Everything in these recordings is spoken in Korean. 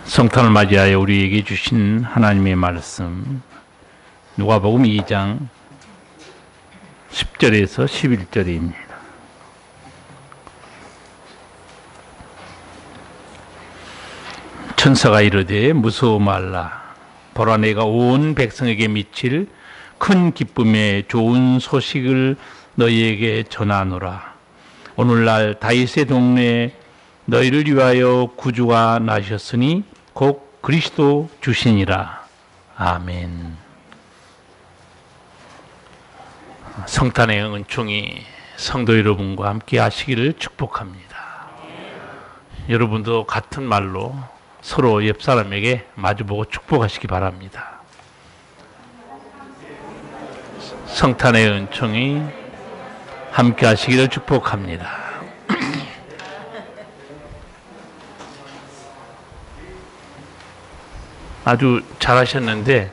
성탄을 맞이하여 우리에게 주신 하나님의 말씀 누가복음 2장 10절에서 11절입니다. 천사가 이르되 무서워 말라. 보라, 내가 온 백성에게 미칠 큰 기쁨의 좋은 소식을 너희에게 전하노라. 오늘날 다윗의 동네에 너희를 위하여 구주가 나셨으니 곧 그리스도 주시니라. 아멘. 성탄의 은총이 성도 여러분과 함께 하시기를 축복합니다. 여러분도 같은 말로 서로 옆 사람에게 마주보고 축복하시기 바랍니다. 성탄의 은총이 함께 하시기를 축복합니다. 아주 잘하셨는데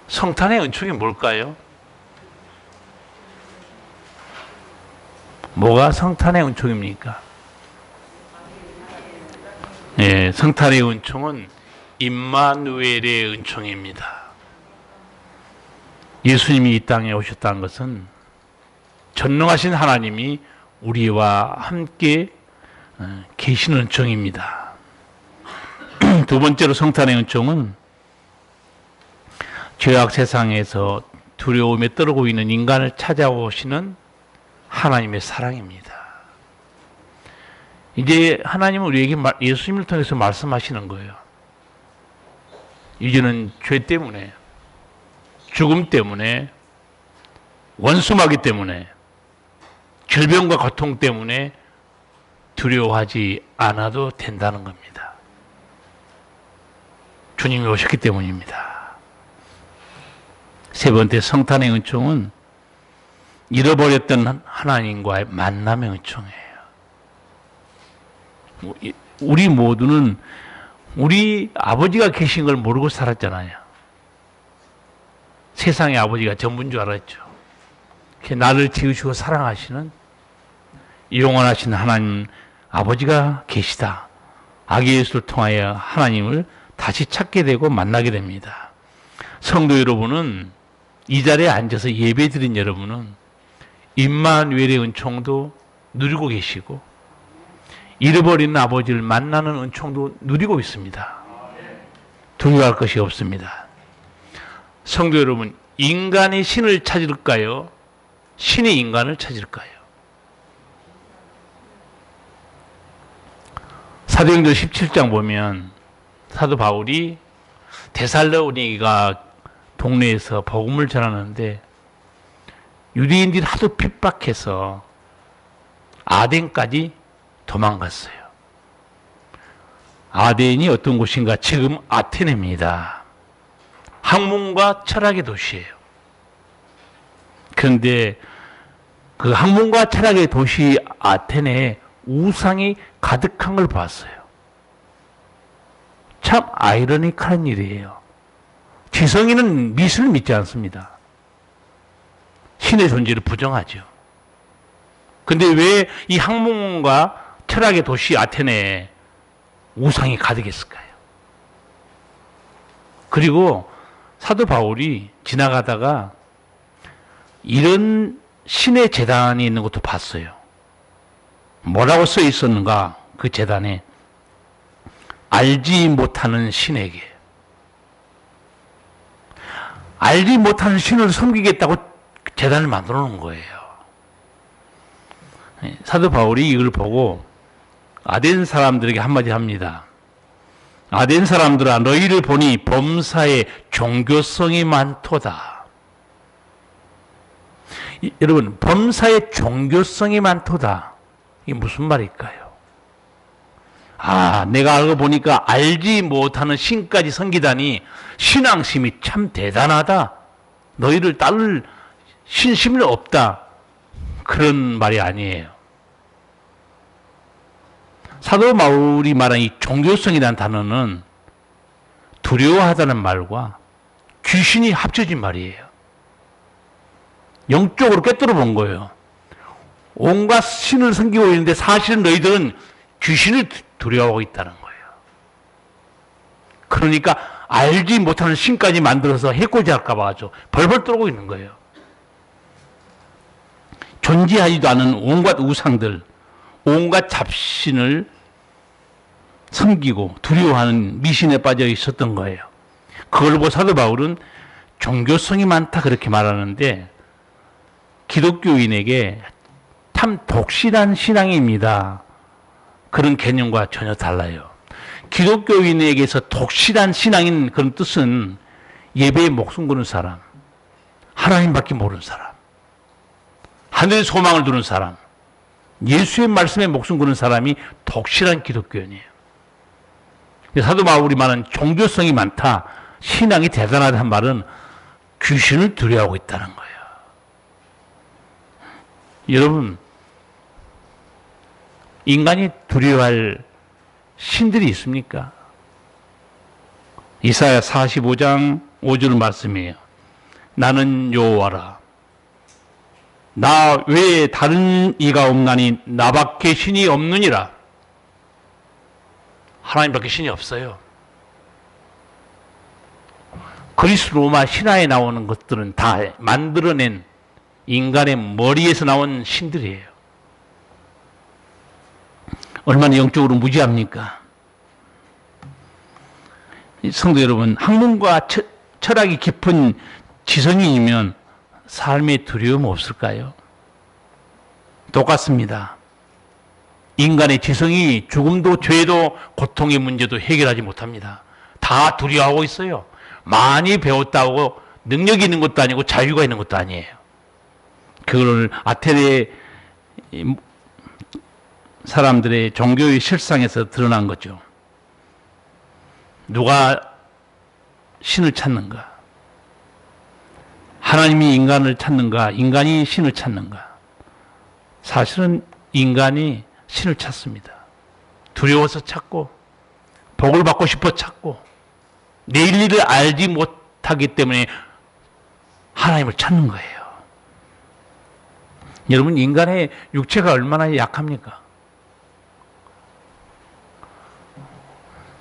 성탄의 은총이 뭘까요? 뭐가 성탄의 은총입니까? 예, 성탄의 은총은 임마누엘의 은총입니다. 예수님이 이 땅에 오셨다는 것은 전능하신 하나님이 우리와 함께 계시는 은총입니다. 두 번째로 성탄의 은총은 죄악 세상에서 두려움에 떨고 있는 인간을 찾아오시는 하나님의 사랑입니다. 이제 하나님은 우리에게 예수님을 통해서 말씀하시는 거예요. 이제는 죄 때문에, 죽음 때문에, 원수마귀 때문에, 질병과 고통 때문에 두려워하지 않아도 된다는 겁니다. 주님이 오셨기 때문입니다. 세 번째, 성탄의 은총은 잃어버렸던 하나님과의 만남의 은총이에요. 우리 모두는 우리 아버지가 계신 걸 모르고 살았잖아요. 세상의 아버지가 전부인 줄 알았죠. 나를 지으시고 사랑하시는 영원하신 하나님 아버지가 계시다. 아기 예수를 통하여 하나님을 다시 찾게 되고 만나게 됩니다. 성도 여러분은 이 자리에 앉아서 예배 드린 여러분은 임마누엘의 은총도 누리고 계시고 잃어버린 아버지를 만나는 은총도 누리고 있습니다. 두려워할 것이 없습니다. 성도 여러분, 인간이 신을 찾을까요? 신이 인간을 찾을까요? 사도행전 17장 보면 사도 바울이 데살로니가 동네에서 복음을 전하는데 유대인들이 하도 핍박해서 아덴까지 도망갔어요. 아덴이 어떤 곳인가? 지금 아테네입니다. 학문과 철학의 도시예요. 그런데 그 학문과 철학의 도시 아테네에 우상이 가득한 걸 봤어요. 참 아이러니컬한 일이에요. 지성인은 미신을 믿지 않습니다. 신의 존재를 부정하죠. 근데 왜 이 학문과 철학의 도시 아테네에 우상이 가득했을까요? 그리고 사도 바울이 지나가다가 이런 신의 제단이 있는 것도 봤어요. 뭐라고 써 있었는가? 그 제단에 알지 못하는 신에게, 알지 못하는 신을 섬기겠다고 제단을 만들어 놓은 거예요. 사도 바울이 이걸 보고 아덴 사람들에게 한마디 합니다. 아덴 사람들아, 너희를 보니 범사에 종교성이 많도다. 여러분, 범사에 종교성이 많도다. 이게 무슨 말일까요? 내가 알고 보니까 알지 못하는 신까지 섬기다니 신앙심이 참 대단하다. 너희를 따를 신심이 없다. 그런 말이 아니에요. 사도 바울이 말한 이 종교성이라는 단어는 두려워하다는 말과 귀신이 합쳐진 말이에요. 영적으로 꿰뚫어 본 거예요. 온갖 신을 섬기고 있는데 사실은 너희들은 귀신을 두려워하고 있다는 거예요. 그러니까 알지 못하는 신까지 만들어서 해코지할까 봐 아주 벌벌 떨고 있는 거예요. 존재하지도 않은 온갖 우상들, 온갖 잡신을 섬기고 두려워하는 미신에 빠져 있었던 거예요. 그걸 보고 사도 바울은 종교성이 많다 그렇게 말하는데 기독교인에게 참 독실한 신앙입니다. 그런 개념과 전혀 달라요. 기독교인에게서 독실한 신앙인 그런 뜻은 예배에 목숨 거는 사람, 하나님밖에 모르는 사람, 하늘의 소망을 두는 사람, 예수의 말씀에 목숨 거는 사람이 독실한 기독교인이에요. 사도 바울이 말하는 종교성이 많다, 신앙이 대단하다는 말은 귀신을 두려워하고 있다는 거예요. 여러분, 인간이 두려워할 신들이 있습니까? 이사야 45장 5절 말씀이에요. 나는 여호와라. 나 외에 다른 이가 없나니 나밖에 신이 없느니라. 하나님밖에 신이 없어요. 그리스 로마 신화에 나오는 것들은 다 만들어낸 인간의 머리에서 나온 신들이에요. 얼마나 영적으로 무지합니까? 성도 여러분, 학문과 철학이 깊은 지성인이면 삶에 두려움 없을까요? 똑같습니다. 인간의 지성이 죽음도 죄도 고통의 문제도 해결하지 못합니다. 다 두려워하고 있어요. 많이 배웠다고 능력이 있는 것도 아니고 자유가 있는 것도 아니에요. 그걸 아테네 사람들의 종교의 실상에서 드러난 거죠. 누가 신을 찾는가? 하나님이 인간을 찾는가? 인간이 신을 찾는가? 사실은 인간이 신을 찾습니다. 두려워서 찾고 복을 받고 싶어 찾고 내일 일을 알지 못하기 때문에 하나님을 찾는 거예요. 여러분, 인간의 육체가 얼마나 약합니까?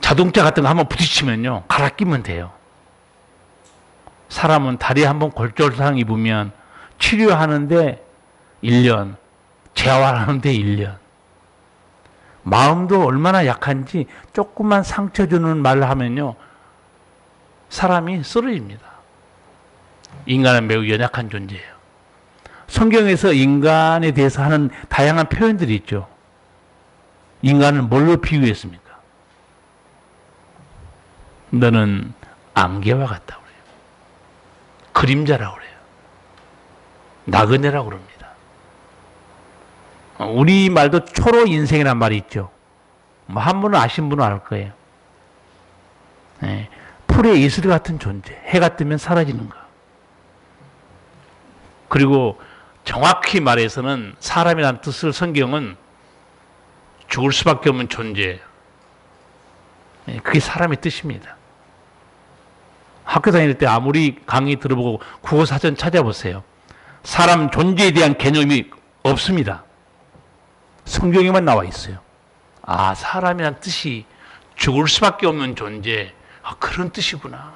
자동차 같은 거 한번 부딪히면요, 갈아 끼면 돼요. 사람은 다리에 한번 골절상 입으면 치료하는데 1년, 재활하는데 1년. 마음도 얼마나 약한지 조금만 상처 주는 말을 하면요, 사람이 쓰러집니다. 인간은 매우 연약한 존재예요. 성경에서 인간에 대해서 하는 다양한 표현들이 있죠. 인간을 뭘로 비유했습니까? 너는 안개와 같다고 그래요. 그림자라고 그래요. 나그네라고 그럽니다. 우리 말도 초로 인생이란 말이 있죠. 뭐 한 분은 아신 분은 알 거예요. 네. 풀의 이슬 같은 존재. 해가 뜨면 사라지는 거. 그리고 정확히 말해서는 사람이라는 뜻을 성경은 죽을 수밖에 없는 존재. 네. 그게 사람의 뜻입니다. 학교 다닐 때 아무리 강의 들어보고 국어사전 찾아보세요. 사람 존재에 대한 개념이 없습니다. 성경에만 나와 있어요. 아, 사람이란 뜻이 죽을 수밖에 없는 존재. 아, 그런 뜻이구나.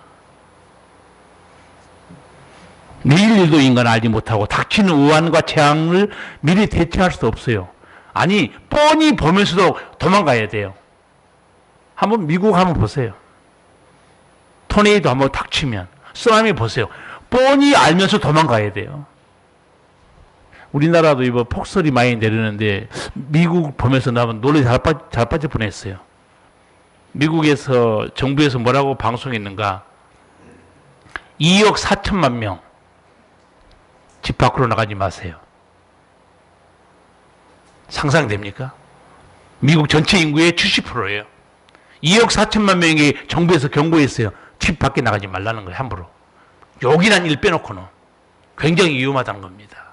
내일 일도 인간은 알지 못하고 닥치는 우환과 재앙을 미리 대처할 수도 없어요. 아니, 뻔히 보면서도 도망가야 돼요. 한번 미국 한번 보세요. 토네이도 한번 닥치면, 쓰나미 보세요. 뻔히 알면서 도망가야 돼요. 우리나라도 이번 폭설이 많이 내리는데 미국 보면서 나면 놀래 잘 빠질 뻔했어요. 미국에서 정부에서 뭐라고 방송했는가? 2억 4천만 명 집 밖으로 나가지 마세요. 상상됩니까? 미국 전체 인구의 70%예요. 2억 4천만 명이 정부에서 경고했어요. 집 밖에 나가지 말라는 거예요. 함부로. 요긴한 일 빼놓고는. 굉장히 위험하다는 겁니다.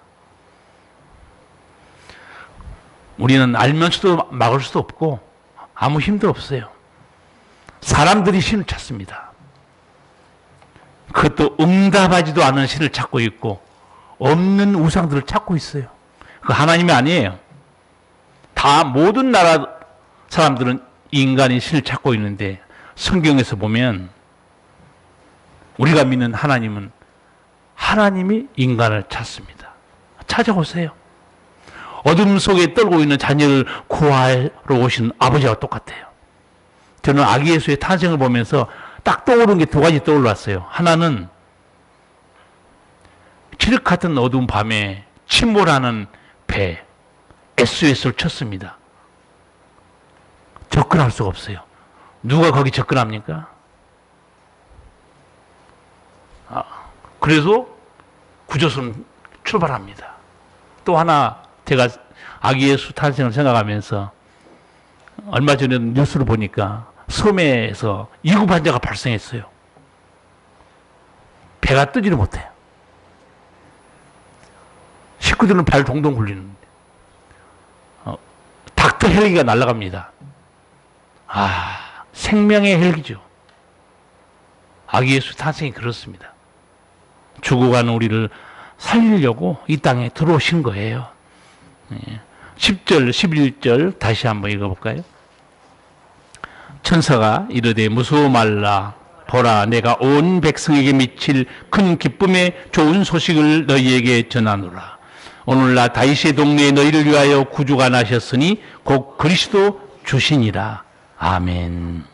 우리는 알면서도 막을 수도 없고 아무 힘도 없어요. 사람들이 신을 찾습니다. 그것도 응답하지도 않은 신을 찾고 있고 없는 우상들을 찾고 있어요. 그 하나님이 아니에요. 다 모든 나라 사람들은 인간이 신을 찾고 있는데 성경에서 보면 우리가 믿는 하나님은 하나님이 인간을 찾습니다. 찾아오세요. 어둠 속에 떨고 있는 자녀를 구하러 오신 아버지와 똑같아요. 저는 아기 예수의 탄생을 보면서 딱 떠오른 게 두 가지 떠올랐어요. 하나는 칠흑 같은 어두운 밤에 침몰하는 배 SOS를 쳤습니다. 접근할 수가 없어요. 누가 거기 접근합니까? 그래서 구조선 출발합니다. 또 하나 제가 아기 예수 탄생을 생각하면서 얼마 전에 뉴스를 보니까 섬에서 위급 환자가 발생했어요. 배가 뜨지를 못해요. 식구들은 발 동동 굴리는데 닥터 헬기가 날아갑니다. 생명의 헬기죠. 아기 예수 탄생이 그렇습니다. 죽어가는 우리를 살리려고 이 땅에 들어오신 거예요. 10절, 11절 다시 한번 읽어볼까요? 천사가 이르되 무서워 말라. 보라, 내가 온 백성에게 미칠 큰 기쁨의 좋은 소식을 너희에게 전하노라. 오늘날 다윗의 동네에 너희를 위하여 구주가 나셨으니 곧 그리스도 주시니라. 아멘.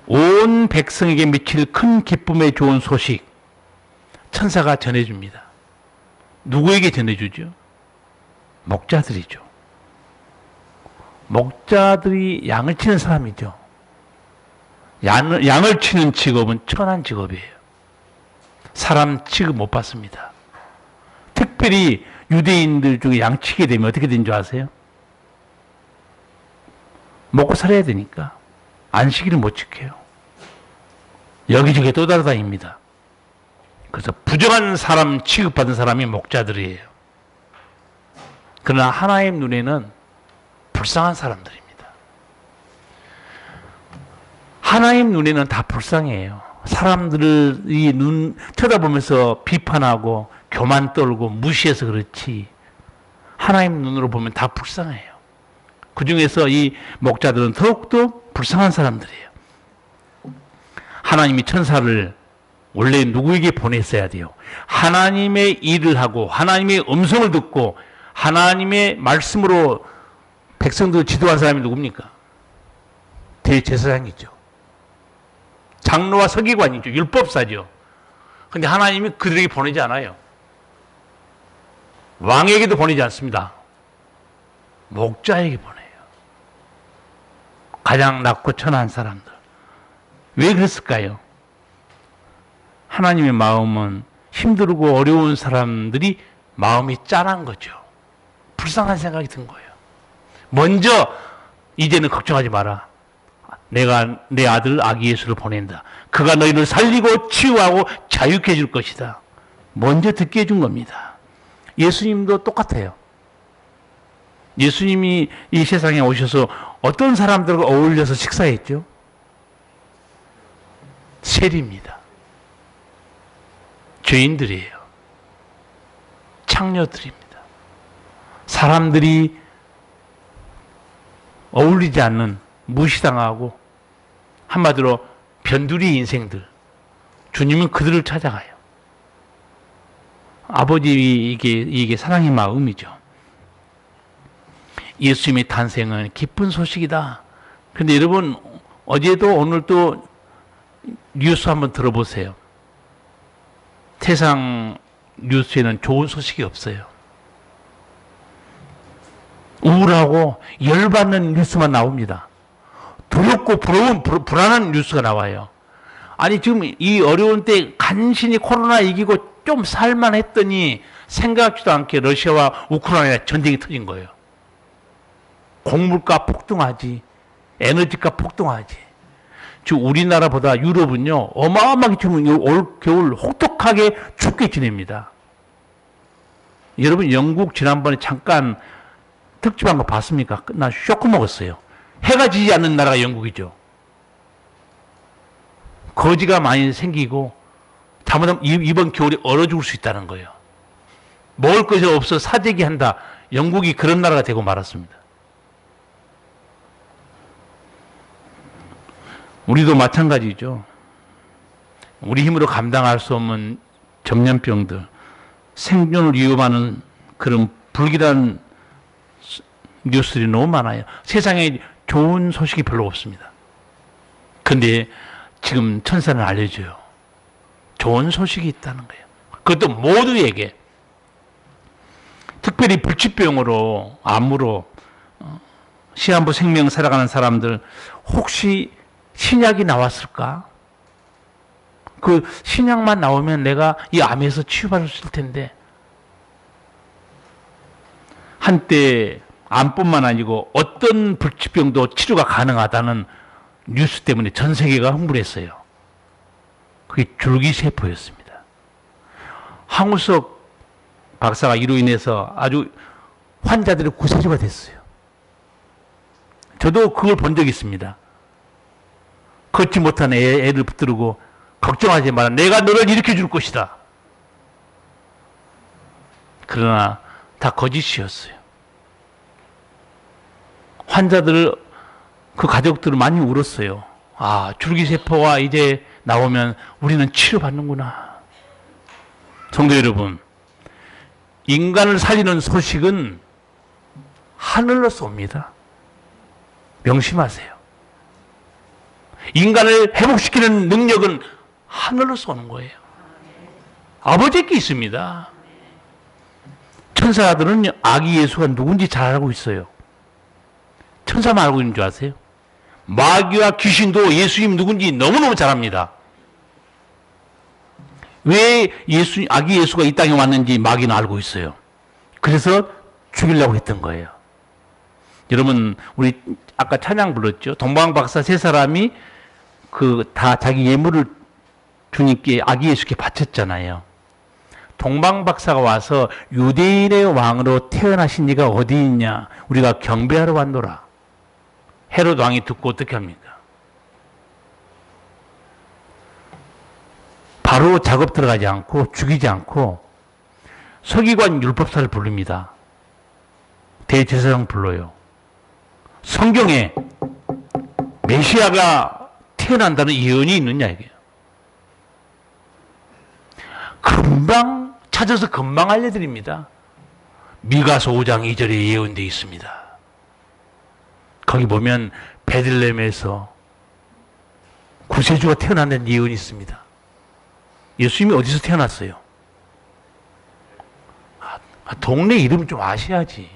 온 백성에게 미칠 큰 기쁨의 좋은 소식 천사가 전해줍니다. 누구에게 전해주죠? 목자들이죠. 목자들이 양을 치는 사람이죠. 양을 치는 직업은 천한 직업이에요. 사람 취급 못 받습니다. 특별히 유대인들 중에 양 치게 되면 어떻게 되는 줄 아세요? 먹고 살아야 되니까 안식일을 못 지켜요. 여기저기 떠돌아다닙니다. 그래서 부정한 사람 취급받은 사람이 목자들이에요. 그러나 하나님 눈에는 불쌍한 사람들입니다. 하나님 눈에는 다 불쌍해요. 사람들이 눈 쳐다보면서 비판하고 교만 떨고 무시해서 그렇지 하나님 눈으로 보면 다 불쌍해요. 그 중에서 이 목자들은 더욱더 불쌍한 사람들이에요. 하나님이 천사를 원래 누구에게 보냈어야 돼요? 하나님의 일을 하고 하나님의 음성을 듣고 하나님의 말씀으로 백성들을 지도한 사람이 누굽니까? 대제사장이죠. 장로와 서기관이죠. 율법사죠. 그런데 하나님이 그들에게 보내지 않아요. 왕에게도 보내지 않습니다. 목자에게 보내요. 가장 낮고 천한 사람들. 왜 그랬을까요? 하나님의 마음은 힘들고 어려운 사람들이 마음이 짠한 거죠. 불쌍한 생각이 든 거예요. 먼저 이제는 걱정하지 마라. 내가 내 아들 아기 예수를 보낸다. 그가 너희를 살리고 치유하고 자유케 해줄 것이다. 먼저 듣게 해준 겁니다. 예수님도 똑같아요. 예수님이 이 세상에 오셔서 어떤 사람들과 어울려서 식사했죠? 세리입니다. 죄인들이에요. 창녀들입니다. 사람들이 어울리지 않는 무시당하고 한마디로 변두리 인생들. 주님은 그들을 찾아가요. 아버지 이게 사랑의 마음이죠. 예수님의 탄생은 기쁜 소식이다. 그런데 여러분 어제도 오늘도 뉴스 한번 들어보세요. 세상 뉴스에는 좋은 소식이 없어요. 우울하고 열받는 뉴스만 나옵니다. 두렵고 불안한 뉴스가 나와요. 아니 지금 이 어려운 때 간신히 코로나 이기고 좀 살만했더니 생각지도 않게 러시아와 우크라이나 전쟁이 터진 거예요. 곡물가 폭등하지, 에너지가 폭등하지. 즉 우리나라보다 유럽은요 어마어마하게 지금 올 겨울 혹독하게 춥게 지냅니다. 여러분 영국 지난번에 잠깐 특집한 거 봤습니까? 나 쇼크 먹었어요. 해가 지지 않는 나라가 영국이죠. 거지가 많이 생기고 잘못하면 이번 겨울에 얼어 죽을 수 있다는 거예요. 먹을 것이 없어 사재기 한다. 영국이 그런 나라가 되고 말았습니다. 우리도 마찬가지죠. 우리 힘으로 감당할 수 없는 전염병들, 생존을 위협하는 그런 불길한 뉴스들이 너무 많아요. 세상에 좋은 소식이 별로 없습니다. 근데 지금 천사는 알려줘요. 좋은 소식이 있다는 거예요. 그것도 모두에게. 특별히 불치병으로, 암으로 시한부 생명 살아가는 사람들, 혹시 신약이 나왔을까? 그 신약만 나오면 내가 이 암에서 치유받을 수 있을 텐데, 한때 암뿐만 아니고 어떤 불치병도 치료가 가능하다는 뉴스 때문에 전 세계가 흥분했어요. 그게 줄기세포였습니다. 황우석 박사가 이로 인해서 아주 환자들의 구세주가 됐어요. 저도 그걸 본 적이 있습니다. 걷지 못한 애를 붙들고 걱정하지 마라. 내가 너를 일으켜 줄 것이다. 그러나 다 거짓이었어요. 환자들, 그 가족들은 많이 울었어요. 아, 줄기세포가 이제 나오면 우리는 치료받는구나. 성도 여러분, 인간을 살리는 소식은 하늘로서 옵니다. 명심하세요. 인간을 회복시키는 능력은 하늘로서 오는 거예요. 아버지께 있습니다. 천사들은 아기 예수가 누군지 잘 알고 있어요. 천사만 알고 있는 줄 아세요? 마귀와 귀신도 예수님 누군지 너무너무 잘 압니다. 왜 아기 예수가 이 땅에 왔는지 마귀는 알고 있어요. 그래서 죽이려고 했던 거예요. 여러분, 우리 아까 찬양 불렀죠? 동방박사 세 사람이 다 자기 예물을 주님께, 아기 예수께 바쳤잖아요. 동방박사가 와서 유대인의 왕으로 태어나신 이가 어디 있냐? 우리가 경배하러 왔노라. 헤롯 왕이 듣고 어떻게 합니까? 바로 작업 들어가지 않고 죽이지 않고 서기관 율법사를 부릅니다. 대제사장 불러요. 성경에 메시아가 태어난다는 예언이 있느냐 이게요. 금방 찾아서 금방 알려드립니다. 미가서 5장 2절에 예언되어 있습니다. 거기 보면 베들레헴에서 구세주가 태어난다는 예언이 있습니다. 예수님이 어디서 태어났어요? 동네 이름 좀 아셔야지.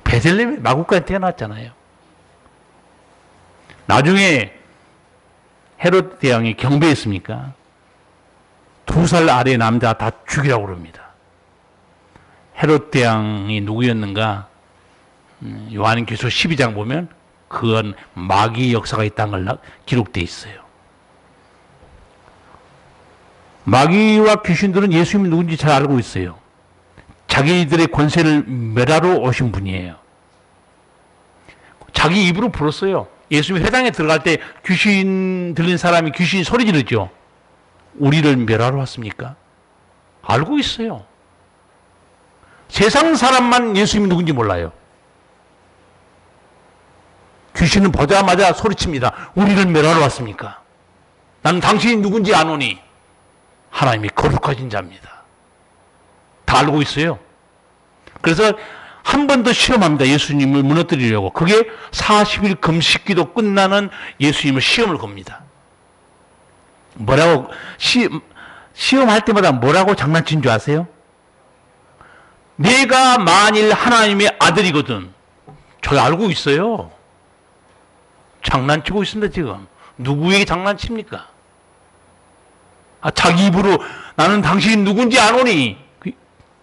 베들레헴에 마구간에 태어났잖아요. 나중에 헤롯 대왕이 경배했습니까? 2살 아래 남자 다 죽이라고 그럽니다. 헤롯 대왕이 누구였는가? 요한계시록 12장 보면 그건 마귀 역사가 있다는 걸 기록되어 있어요. 마귀와 귀신들은 예수님이 누군지 잘 알고 있어요. 자기들의 권세를 멸하러 오신 분이에요. 자기 입으로 불었어요. 예수님이 회당에 들어갈 때 귀신 들린 사람이 귀신이 소리 지르죠. 우리를 멸하러 왔습니까? 알고 있어요. 세상 사람만 예수님이 누군지 몰라요. 귀신은 보자마자 소리칩니다. 우리를 멸하러 왔습니까? 나는 당신이 누군지 아노니 하나님이 거룩하신 자입니다. 다 알고 있어요. 그래서 한 번 더 시험합니다. 예수님을 무너뜨리려고. 그게 40일 금식기도 끝나는 예수님을 시험을 겁니다. 뭐라고 시험할 때마다 뭐라고 장난친 줄 아세요? 내가 만일 하나님의 아들이거든. 저 알고 있어요. 장난치고 있습니다. 지금 누구에게 장난칩니까? 자기 입으로 나는 당신이 누군지 아노니,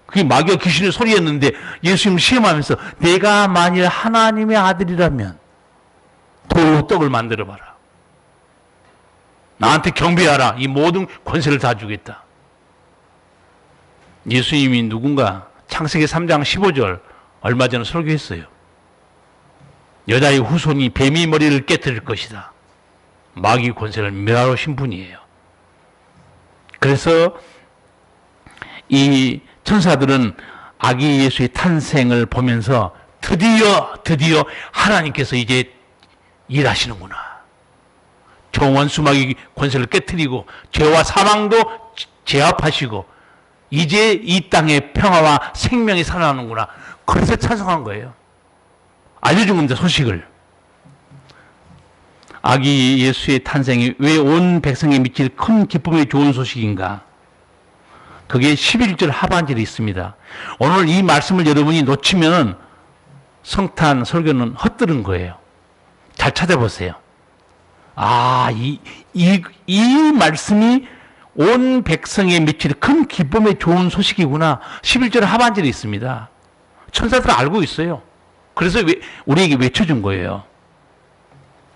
그게 마귀와 귀신의 소리였는데 예수님을 시험하면서 내가 만일 하나님의 아들이라면 돌로 떡을 만들어봐라. 나한테 경배하라. 이 모든 권세를 다 주겠다. 예수님이 누군가 창세기 3장 15절 얼마 전에 설교했어요. 여자의 후손이 뱀이 머리를 깨뜨릴 것이다. 마귀 권세를 멸하러 오신 분이에요. 그래서 이 천사들은 아기 예수의 탄생을 보면서 드디어 하나님께서 이제 일하시는구나. 원수마귀 권세를 깨뜨리고 죄와 사망도 제압하시고 이제 이 땅에 평화와 생명이 살아나는구나. 그래서 찬송한 거예요. 알려준 겁니다, 소식을. 아기 예수의 탄생이 왜 온 백성에 미칠 큰 기쁨의 좋은 소식인가? 그게 11절 하반절에 있습니다. 오늘 이 말씀을 여러분이 놓치면 성탄 설교는 헛들은 거예요. 잘 찾아보세요. 이 말씀이 온 백성에 미칠 큰 기쁨의 좋은 소식이구나. 11절 하반절에 있습니다. 천사들은 알고 있어요. 그래서 우리에게 외쳐준 거예요.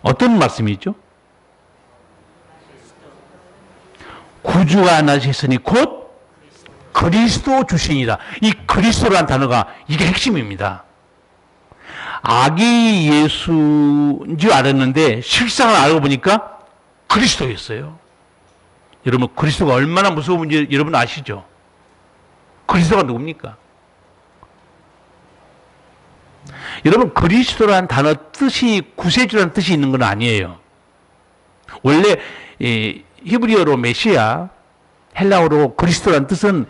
어떤 말씀이죠? 구주가 나셨으니 곧 그리스도 주시니라. 이 그리스도라는 단어가 이게 핵심입니다. 아기 예수인 줄 알았는데 실상을 알고 보니까 그리스도였어요. 여러분, 그리스도가 얼마나 무서운지 여러분 아시죠? 그리스도가 누굽니까? 여러분, 그리스도라는 단어 뜻이 구세주라는 뜻이 있는 건 아니에요. 원래 히브리어로 메시아, 헬라어로 그리스도라는 뜻은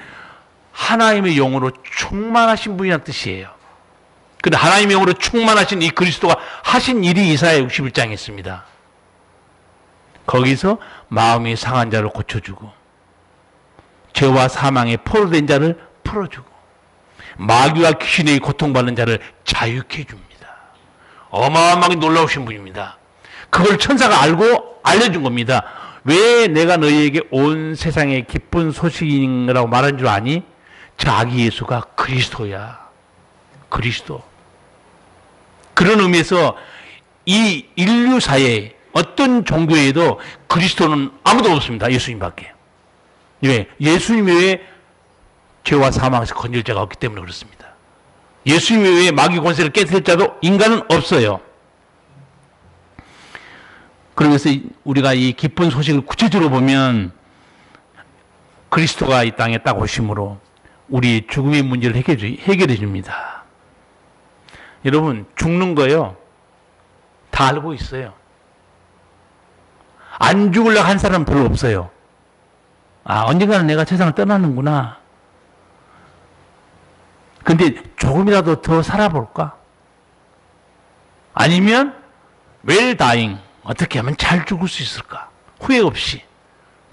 하나님의 영으로 충만하신 분이라는 뜻이에요. 근데 하나님의 영으로 충만하신 이 그리스도가 하신 일이 이사야 61장에 있습니다. 거기서 마음이 상한 자를 고쳐주고 죄와 사망에 포로된 자를 풀어주고 마귀와 귀신에게 고통받는 자를 자유케 해줍니다. 어마어마하게 놀라우신 분입니다. 그걸 천사가 알고 알려준 겁니다. 왜 내가 너희에게 온 세상의 기쁜 소식이라고 말한 줄 아니? 저 아기 예수가 그리스도야. 그리스도. 그런 의미에서 이 인류사에 어떤 종교에도 그리스도는 아무도 없습니다. 예수님밖에. 왜? 예수님 외에 죄와 사망에서 건질 자가 없기 때문에 그렇습니다. 예수님 외에 마귀 권세를 깨뜨릴 자도 인간은 없어요. 그러면서 우리가 이 기쁜 소식을 구체적으로 보면 그리스도가 이 땅에 딱 오심으로 우리 죽음의 문제를 해결해 줍니다. 여러분, 죽는 거요 다 알고 있어요. 안 죽으려고 한 사람은 별로 없어요. 언젠가는 내가 세상을 떠나는구나. 근데 조금이라도 더 살아볼까? 아니면 well dying, 어떻게 하면 잘 죽을 수 있을까? 후회 없이.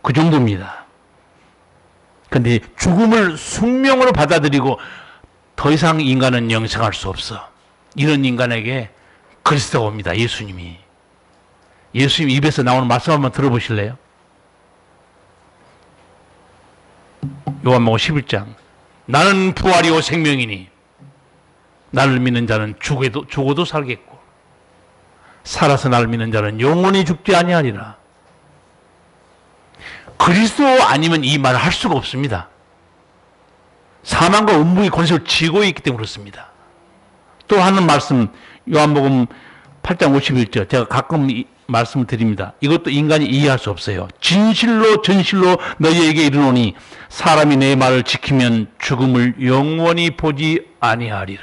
그 정도입니다. 근데 죽음을 숙명으로 받아들이고 더 이상 인간은 영생할 수 없어. 이런 인간에게 그리스도가 옵니다. 예수님이. 예수님 입에서 나오는 말씀 한번 들어보실래요? 요한복음 11장. 나는 부활이요 생명이니 나를 믿는 자는 죽어도 살겠고 살아서 나를 믿는 자는 영원히 죽지 아니하리라. 그리스도 아니면 이 말을 할 수가 없습니다. 사망과 음부의 권세를 쥐고 있기 때문에 그렇습니다. 또 하는 말씀 요한복음 8장 51절 제가 가끔 말씀을 드립니다. 이것도 인간이 이해할 수 없어요. 진실로 전실로 너희에게 이르노니 사람이 내 말을 지키면 죽음을 영원히 보지 아니하리라.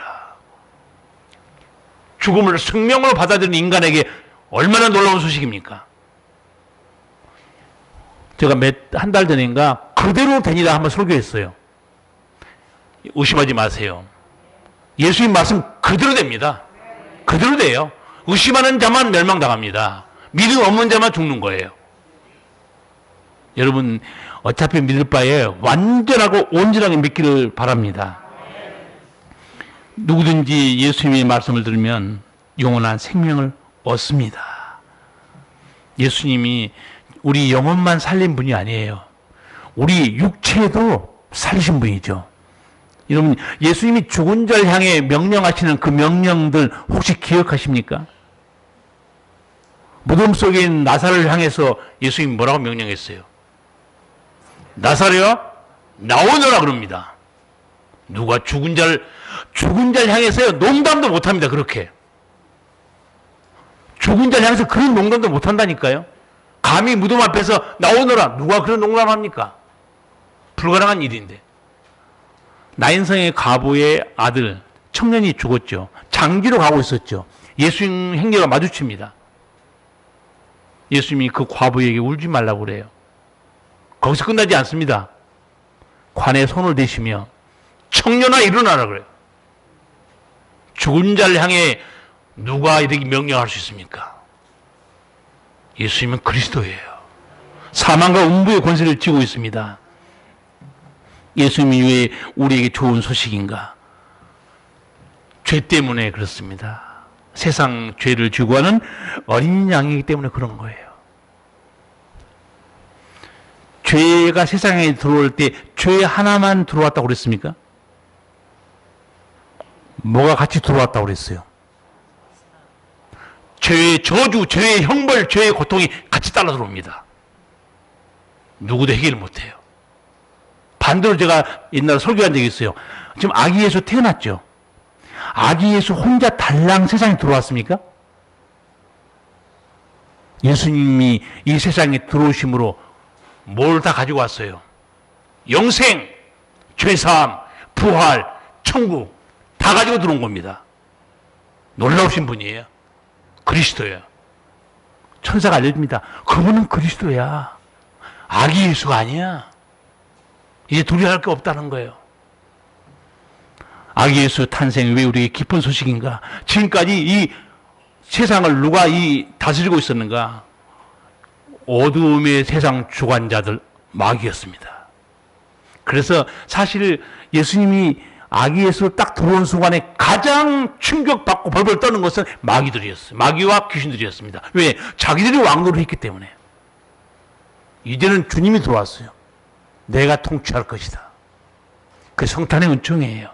죽음을 생명으로 받아들이는 인간에게 얼마나 놀라운 소식입니까? 제가 한 달 전인가 그대로 되니라 한번 설교했어요. 의심하지 마세요. 예수님 말씀 그대로 됩니다. 그대로 돼요. 의심하는 자만 멸망당합니다. 믿음 없는 자만 죽는 거예요. 여러분, 어차피 믿을 바에 완전하고 온전하게 믿기를 바랍니다. 누구든지 예수님의 말씀을 들으면 영원한 생명을 얻습니다. 예수님이 우리 영혼만 살린 분이 아니에요. 우리 육체도 살리신 분이죠. 여러분, 예수님이 죽은 자를 향해 명령하시는 그 명령들 혹시 기억하십니까? 무덤 속에 있는 나사를 향해서 예수님이 뭐라고 명령했어요? 나사로야 나오너라 그럽니다. 누가 죽은 자를 향해서요 농담도 못합니다. 그렇게 죽은 자를 향해서 그런 농담도 못한다니까요. 감히 무덤 앞에서 나오너라, 누가 그런 농담합니까? 불가능한 일인데. 나인성의 과부의 아들 청년이 죽었죠. 장지로 가고 있었죠. 예수님 행렬과 마주칩니다. 예수님이 그 과부에게 울지 말라고 그래요. 거기서 끝나지 않습니다. 관에 손을 대시며 청년아 일어나라 그래요. 죽은 자를 향해 누가 이렇게 명령할 수 있습니까? 예수님은 그리스도예요. 사망과 음부의 권세를 쥐고 있습니다. 예수님이 왜 우리에게 좋은 소식인가? 죄 때문에 그렇습니다. 세상 죄를 주고하는 어린 양이기 때문에 그런 거예요. 죄가 세상에 들어올 때 죄 하나만 들어왔다고 그랬습니까? 뭐가 같이 들어왔다고 그랬어요? 죄의 저주, 죄의 형벌, 죄의 고통이 같이 따라 들어옵니다. 누구도 해결을 못해요. 반대로 제가 옛날에 설교한 적이 있어요. 지금 아기 예수 태어났죠? 아기 예수 혼자 달랑 세상에 들어왔습니까? 예수님이 이 세상에 들어오심으로 뭘 다 가지고 왔어요? 영생, 죄사함, 부활, 천국 다 가지고 들어온 겁니다. 놀라우신 분이에요. 그리스도예요. 천사가 알려줍니다. 그분은 그리스도야. 아기 예수가 아니야. 이제 두려워할 게 없다는 거예요. 아기 예수 탄생이 왜 우리에게 기쁜 소식인가? 지금까지 이 세상을 누가 다스리고 있었는가? 어두움의 세상 주관자들 마귀였습니다. 그래서 사실 예수님이 아기 예수로 딱 들어온 순간에 가장 충격받고 벌벌 떠는 것은 마귀들이었어요. 마귀와 귀신들이었습니다. 왜? 자기들이 왕노를 했기 때문에. 이제는 주님이 들어왔어요. 내가 통치할 것이다. 그 성탄의 은총이에요.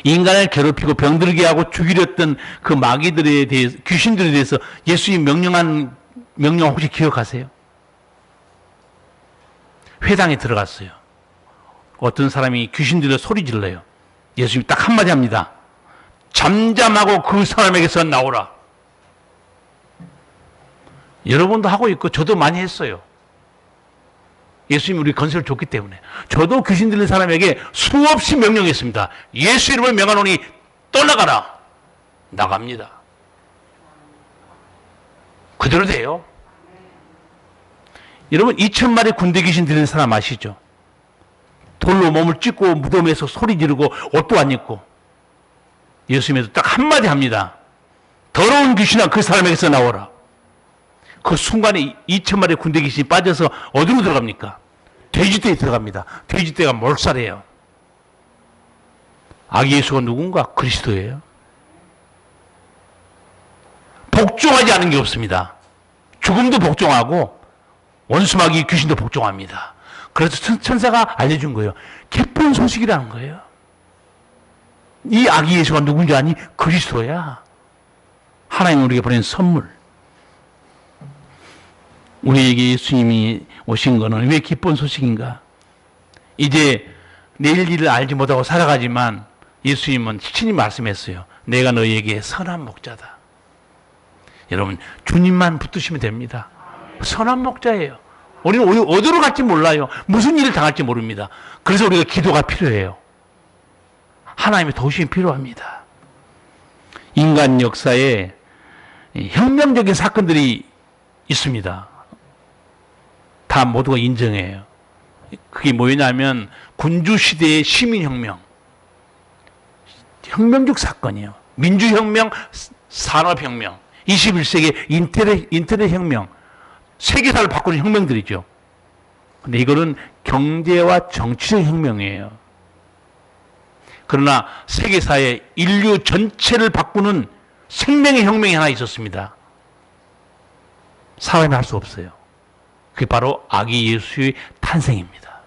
인간을 괴롭히고 병들게 하고 죽이려 했던 그 마귀들에 대해서, 귀신들에 대해서 예수님이 명령한 명령 혹시 기억하세요? 회당에 들어갔어요. 어떤 사람이 귀신들을 소리 질러요. 예수님이 딱 한마디 합니다. 잠잠하고 그 사람에게서 나오라. 여러분도 하고 있고 저도 많이 했어요. 예수님이 우리 건설을 줬기 때문에. 저도 귀신 들린 사람에게 수없이 명령했습니다. 예수 이름을 명하노니 떠나가라. 나갑니다. 그대로 돼요. 여러분 2,000마리 군대 귀신 들린 사람 아시죠? 돌로 몸을 찢고 무덤에서 소리 지르고 옷도 안 입고 예수님도 딱 한마디 합니다. 더러운 귀신아 그 사람에게서 나오라. 그 순간에 2,000마리 군대 귀신이 빠져서 어디로 들어갑니까? 돼지떼에 들어갑니다. 돼지떼가 몰살해요. 아기 예수가 누군가? 그리스도예요. 복종하지 않은 게 없습니다. 죽음도 복종하고 원수마귀 귀신도 복종합니다. 그래서 천사가 알려준 거예요. 기쁜 소식이라는 거예요. 이 아기 예수가 누군지 아니? 그리스도야. 하나님 우리에게 보낸 선물. 우리에게 예수님이 오신 것은 왜 기쁜 소식인가? 이제 내일 일을 알지 못하고 살아가지만 예수님은 친히 말씀했어요. 내가 너희에게 선한 목자다. 여러분 주님만 붙드시면 됩니다. 선한 목자예요. 우리는 어디로 갈지 몰라요. 무슨 일을 당할지 모릅니다. 그래서 우리가 기도가 필요해요. 하나님의 도우심이 필요합니다. 인간 역사에 혁명적인 사건들이 있습니다. 다 모두가 인정해요. 그게 뭐냐면 군주시대의 시민혁명, 혁명적 사건이에요. 민주혁명, 산업혁명, 21세기 인터넷혁명, 세계사를 바꾸는 혁명들이죠. 근데 이거는 경제와 정치적 혁명이에요. 그러나 세계사의 인류 전체를 바꾸는 생명의 혁명이 하나 있었습니다. 사람이 할 수 없어요. 그게 바로 아기 예수의 탄생입니다.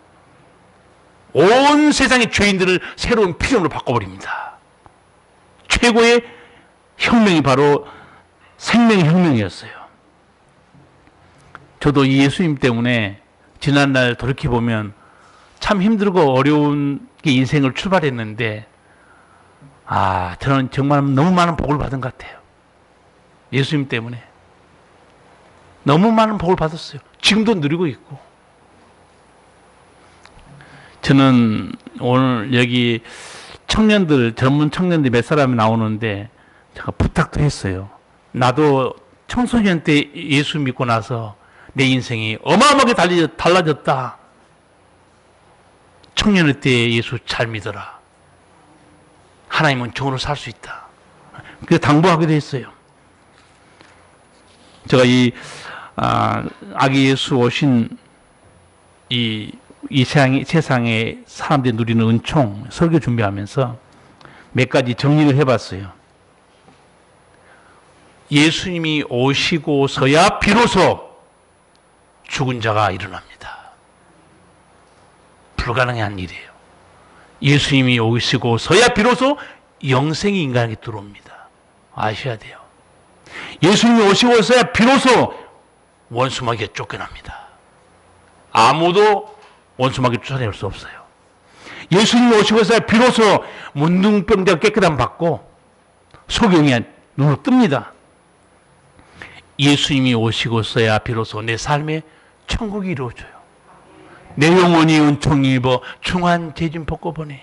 온 세상의 죄인들을 새로운 피조물로 바꿔버립니다. 최고의 혁명이 바로 생명의 혁명이었어요. 저도 이 예수님 때문에 지난날 돌이켜보면 참 힘들고 어려운 인생을 출발했는데 저는 정말 너무 많은 복을 받은 것 같아요. 예수님 때문에 너무 많은 복을 받았어요. 지금도 누리고 있고. 저는 오늘 여기 청년들, 젊은 청년들 몇 사람이 나오는데 제가 부탁도 했어요. 나도 청소년 때 예수 믿고 나서 내 인생이 어마어마하게 달라졌다. 청년의 때 예수 잘 믿어라. 하나님은 종으로 살 수 있다. 그래서 당부하게 됐어요. 제가 아기 예수 오신 이 세상에 사람들이 누리는 은총 설교 준비하면서 몇 가지 정리를 해봤어요. 예수님이 오시고서야 비로소 죽은 자가 일어납니다. 불가능한 일이에요. 예수님이 오시고서야 비로소 영생이 인간에게 들어옵니다. 아셔야 돼요. 예수님이 오시고서야 비로소 원수마귀가 쫓겨납니다. 아무도 원수마귀 쫓아낼 수 없어요. 예수님이 오시고서야 비로소 문둥병자가 깨끗함 받고 소경이 눈을 뜹니다. 예수님이 오시고서야 비로소 내 삶에 천국이 이루어져요. 내 영혼이 은총이 입어 중한 재진 벗고보니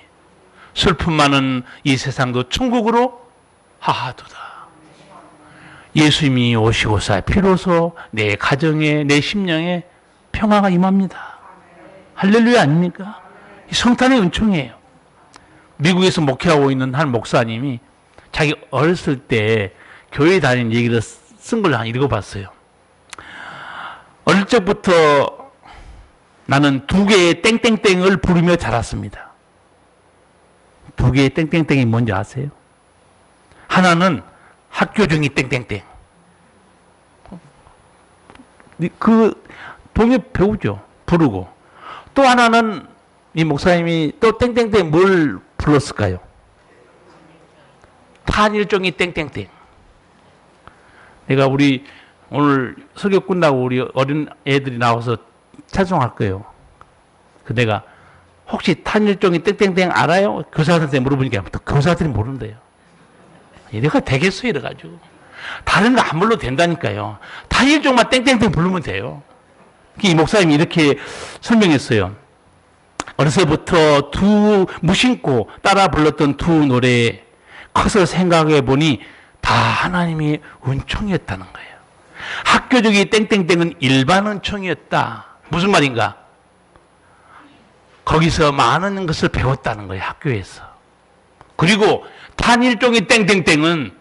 슬픔 많은 이 세상도 천국으로 하하도다. 예수님이 오시고서야 비로소 내 가정에 내 심령에 평화가 임합니다. 할렐루야 아닙니까? 성탄의 은총이에요. 미국에서 목회하고 있는 한 목사님이 자기 어렸을 때 교회 다니는 얘기를 쓴 걸 한 읽어봤어요. 어릴 적부터 나는 두 개의 땡땡땡을 부르며 자랐습니다. 두 개의 땡땡땡이 뭔지 아세요? 하나는 학교 중이 땡땡땡. 그 동네 배우죠. 부르고. 또 하나는 이 목사님이 또 땡땡땡 뭘 불렀을까요? 탄일종이 땡땡땡. 내가 우리 오늘 설교 끝나고 우리 어린 애들이 나와서 찬송할 거예요. 그 내가 혹시 탄일종이 땡땡땡 알아요? 교사한테 물어보니까 또 교사들이 모른대요. 내가 되겠어 이래가지고 다른 거 안 불러도 된다니까요. 탄일종만 땡땡땡 부르면 돼요. 이 목사님이 이렇게 설명했어요. 어려서부터 무심코 따라 불렀던 두 노래 커서 생각해 보니 다 하나님이 은총이었다는 거예요. 학교적인 땡땡땡은 일반 은총이었다. 무슨 말인가? 거기서 많은 것을 배웠다는 거예요. 학교에서. 그리고 탄일종의 땡땡땡은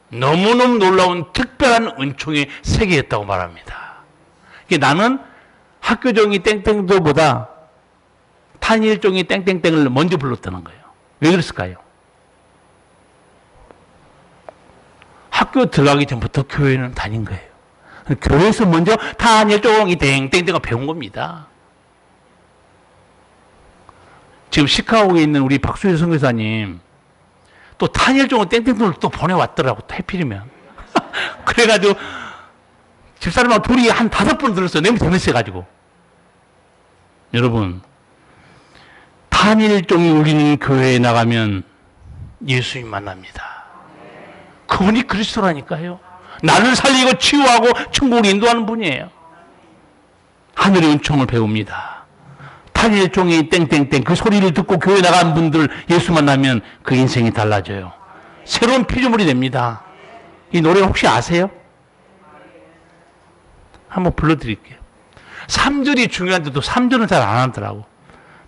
너무너무 놀라운 특별한 은총의 세계였다고 말합니다. 나는 학교종이 땡땡도보다 탄일종이 땡땡땡을 먼저 불렀다는 거예요. 왜 그랬을까요? 학교 들어가기 전부터 교회는 다닌 거예요. 교회에서 먼저 탄일종이 땡땡땡을 배운 겁니다. 지금 시카고에 있는 우리 박수일 선교사님 또 탄일종을 땡땡땡을 또 보내왔더라고. 해필이면. 그래가지고 집사람하고 둘이 한 5번 들었어요. 너무 재밌어가지고. 여러분 탄일종이 울리는 교회에 나가면 예수님 만납니다. 그분이 그리스도라니까요. 나를 살리고 치유하고 천국을 인도하는 분이에요. 하늘의 은총을 배웁니다. 탄일종이 땡땡땡 그 소리를 듣고 교회 나간 분들 예수 만나면 그 인생이 달라져요. 새로운 피조물이 됩니다. 이 노래 혹시 아세요? 한번 불러드릴게요. 3절이 중요한데도 3절은 잘 안 하더라고.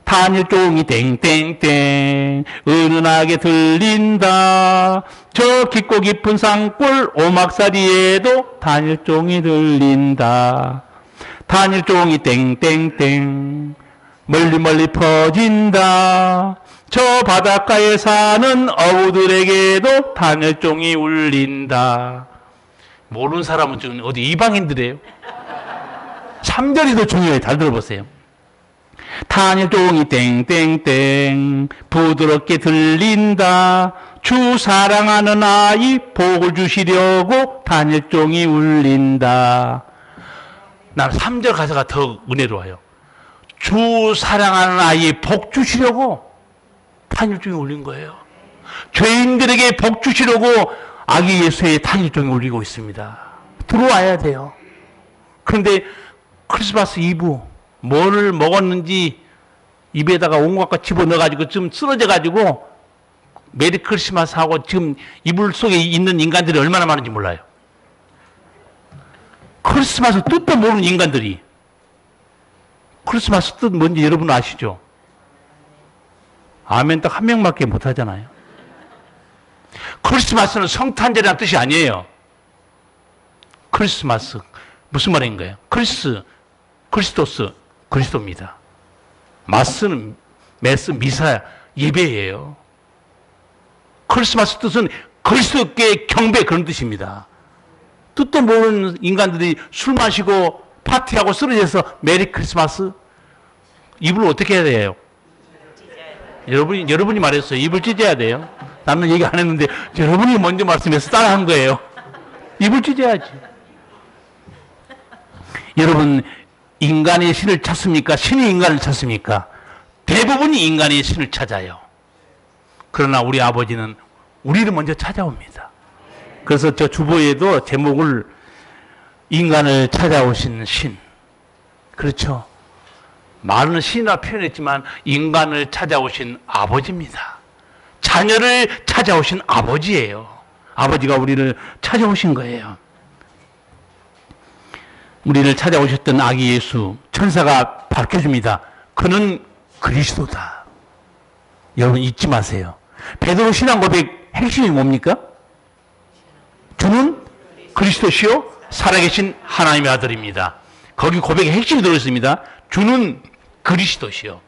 탄일종이 땡땡땡 은은하게 들린다. 저 깊고 깊은 산골 오막살이에도 탄일종이 들린다. 탄일종이 땡땡땡 멀리 멀리 퍼진다. 저 바닷가에 사는 어부들에게도 탄일종이 울린다. 모르는 사람은 좀 어디 이방인들이에요. 3절이 더 중요해요. 잘 들어보세요. 탄일종이 땡땡땡 부드럽게 들린다. 주 사랑하는 아이 복을 주시려고 탄일종이 울린다. 난 3절 가사가 더 은혜로워요. 주 사랑하는 아이 복 주시려고 탄일종이 울린 거예요. 죄인들에게 복 주시려고 아기 예수의 탄일종이 울리고 있습니다. 들어와야 돼요. 그런데 크리스마스 이브 뭐를 먹었는지 입에다가 온갖 거 집어넣어가지고 좀 쓰러져가지고 메리 크리스마스 하고 지금 이불 속에 있는 인간들이 얼마나 많은지 몰라요. 크리스마스 뜻도 모르는 인간들이, 크리스마스 뜻 뭔지 여러분 아시죠? 아멘 딱 한 명밖에 못 하잖아요. 크리스마스는 성탄절이라는 뜻이 아니에요. 크리스마스 무슨 말인가요? 크리스토스 그리스도입니다. 마스는 메스 미사 예배예요. 크리스마스 뜻은 그리스도께 경배, 그런 뜻입니다. 뜻도 모르는 인간들이 술 마시고 파티하고 쓰러져서 메리 크리스마스. 입을 어떻게 해야 돼요? 여러분이 말했어요. 입을 찢어야 돼요. 나는 얘기 안 했는데 여러분이 먼저 말씀해서 따라한 거예요. 입을 찢어야지. 여러분, 인간의 신을 찾습니까? 신이 인간을 찾습니까? 대부분이 인간의 신을 찾아요. 그러나 우리 아버지는 우리를 먼저 찾아옵니다. 그래서 저 주보에도 제목을 인간을 찾아오신 신. 그렇죠. 말은 신이라 표현했지만 인간을 찾아오신 아버지입니다. 자녀를 찾아오신 아버지예요. 아버지가 우리를 찾아오신 거예요. 우리를 찾아오셨던 아기 예수, 천사가 밝혀줍니다. 그는 그리스도다. 여러분 잊지 마세요. 베드로 신앙 고백 핵심이 뭡니까? 주는 그리스도시요 살아계신 하나님의 아들입니다. 거기 고백의 핵심이 들어있습니다. 주는 그리스도시요.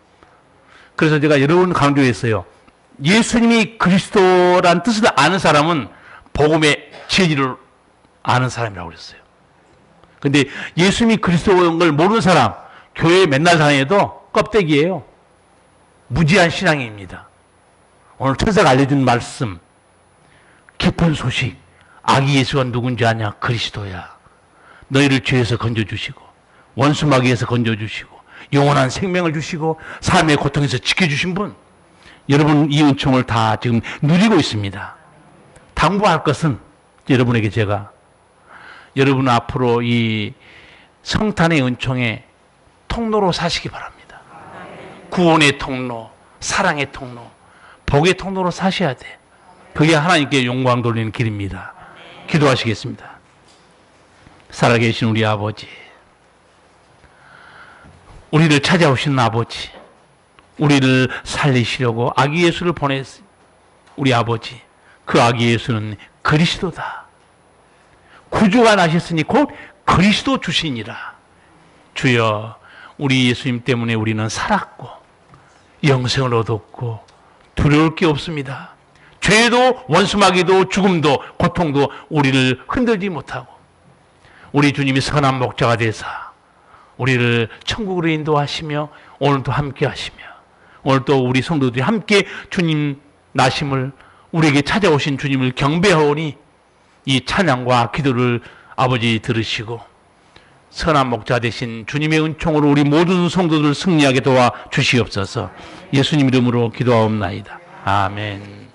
그래서 제가 여러 번 강조했어요. 예수님이 그리스도란 뜻을 아는 사람은 복음의 진리를 아는 사람이라고 그랬어요. 근데 예수님이 그리스도인 걸 모르는 사람, 교회에 맨날 다녀도 껍데기예요. 무지한 신앙입니다. 오늘 천사가 알려준 말씀, 기쁜 소식, 아기 예수가 누군지 아냐? 그리스도야. 너희를 죄에서 건져주시고 원수 마귀에서 건져주시고 영원한 생명을 주시고 삶의 고통에서 지켜주신 분. 여러분 이 은총을 다 지금 누리고 있습니다. 당부할 것은 여러분에게 제가 여러분 앞으로 이 성탄의 은총의 통로로 사시기 바랍니다. 구원의 통로, 사랑의 통로, 복의 통로로 사셔야 돼. 그게 하나님께 영광 돌리는 길입니다. 기도하시겠습니다. 살아계신 우리 아버지, 우리를 찾아오신 아버지, 우리를 살리시려고 아기 예수를 보냈 우리 아버지, 그 아기 예수는 그리스도다. 구주가 나셨으니 곧 그리스도 주시니라. 주여, 우리 예수님 때문에 우리는 살았고 영생을 얻었고 두려울 게 없습니다. 죄도 원수마귀도 죽음도 고통도 우리를 흔들지 못하고 우리 주님이 선한 목자가 되사 우리를 천국으로 인도하시며 오늘도 함께 하시며 오늘도 우리 성도들이 함께 주님 나심을 우리에게 찾아오신 주님을 경배하오니 이 찬양과 기도를 아버지 들으시고 선한 목자 되신 주님의 은총으로 우리 모든 성도들 승리하게 도와 주시옵소서. 예수님 이름으로 기도하옵나이다. 아멘.